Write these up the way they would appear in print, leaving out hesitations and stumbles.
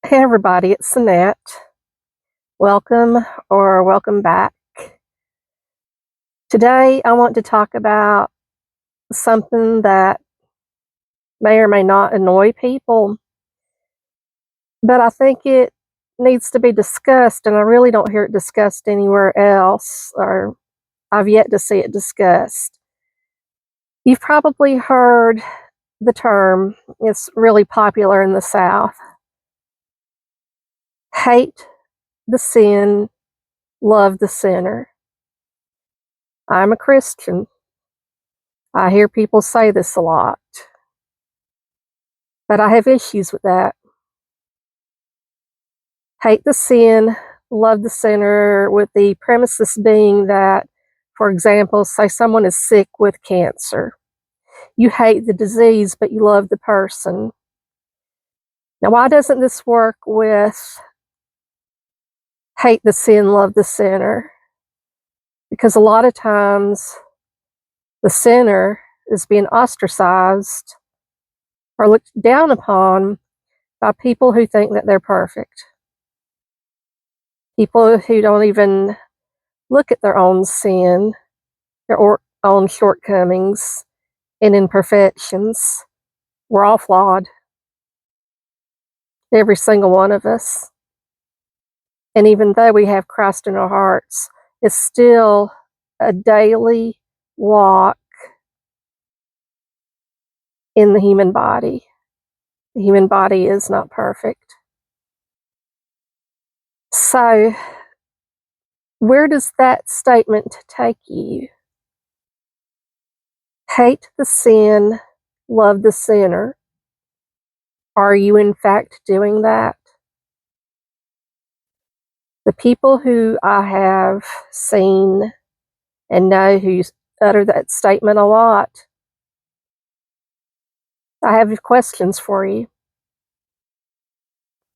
Hey everybody, it's Annette. Welcome or welcome back. Today I want to talk about something that may or may not annoy people, but I think it needs to be discussed, and I really don't hear it discussed anywhere else, or I've yet to see it discussed. You've probably heard the term, it's really popular in the South: hate the sin, love the sinner. I'm a Christian. I hear people say this a lot, but I have issues with that. Hate the sin, love the sinner, with the premises being that, for example, say someone is sick with cancer. You hate the disease, but you love the person. Now, why doesn't this work with hate the sin, love the sinner? Because a lot of times the sinner is being ostracized or looked down upon by people who think that they're perfect. People who don't even look at their own sin, their own shortcomings and imperfections. We're all flawed, every single one of us. And even though we have Christ in our hearts, it's still a daily walk in the human body. The human body is not perfect. So, where does that statement take you? Hate the sin, love the sinner. Are you in fact doing that? The people who I have seen and know who utter that statement a lot, I have questions for you.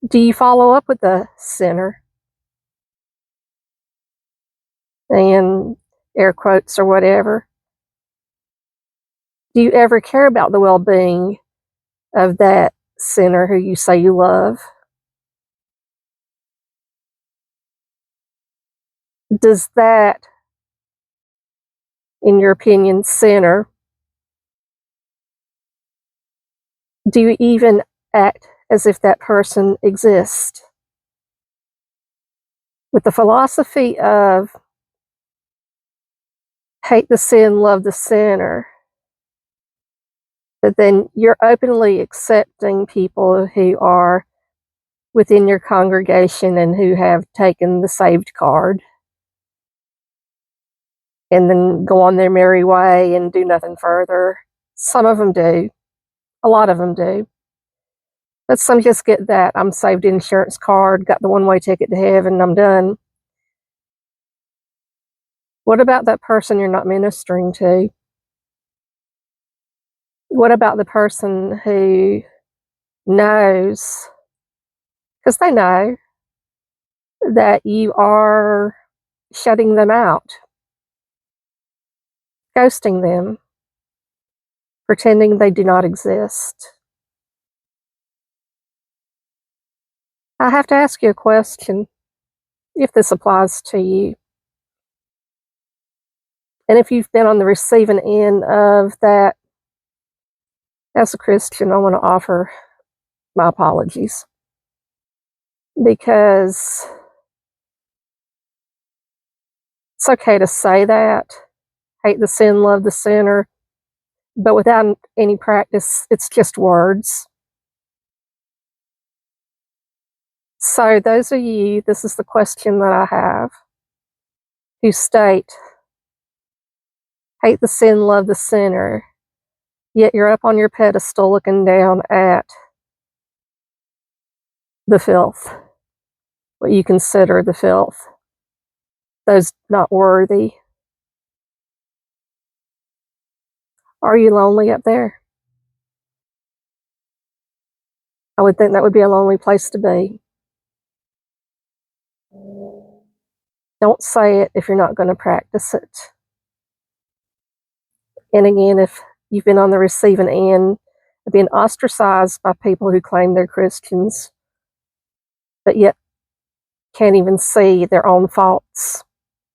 Do you follow up with the sinner? And air quotes or whatever. Do you ever care about the well being of that sinner who you say you love? Does that, in your opinion, sinner, do you even act as if that person exists? With the philosophy of hate the sin, love the sinner, but then you're openly accepting people who are within your congregation and who have taken the saved card and then go on their merry way and do nothing further. Some of them do. A lot of them do. But some just get that I'm saved insurance card, got the one-way ticket to heaven, I'm done. What about that person you're not ministering to? What about the person who knows, because they know that you are shutting them out, ghosting them, pretending they do not exist? I have to ask you a question, if this applies to you. And if you've been on the receiving end of that, as a Christian, I want to offer my apologies. Because it's okay to say that, hate the sin, love the sinner, but without any practice, it's just words. So, those of you, this is the question that I have, who state, hate the sin, love the sinner, yet you're up on your pedestal looking down at the filth, what you consider the filth, those not worthy. Are you lonely up there? I would think that would be a lonely place to be. Don't say it if you're not going to practice it. And again, if you've been on the receiving end of being ostracized by people who claim they're Christians, but yet can't even see their own faults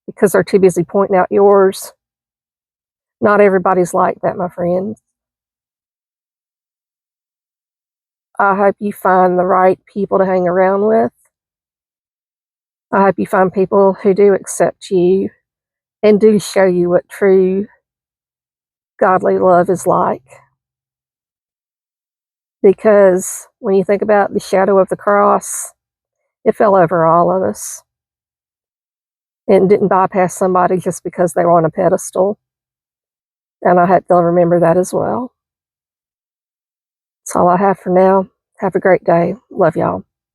because they're too busy pointing out yours. Not everybody's like that, my friend. I hope you find the right people to hang around with. I hope you find people who do accept you and do show you what true godly love is like. Because when you think about the shadow of the cross, it fell over all of us and didn't bypass somebody just because they were on a pedestal. And I hope they'll remember that as well. That's all I have for now. Have a great day. Love y'all.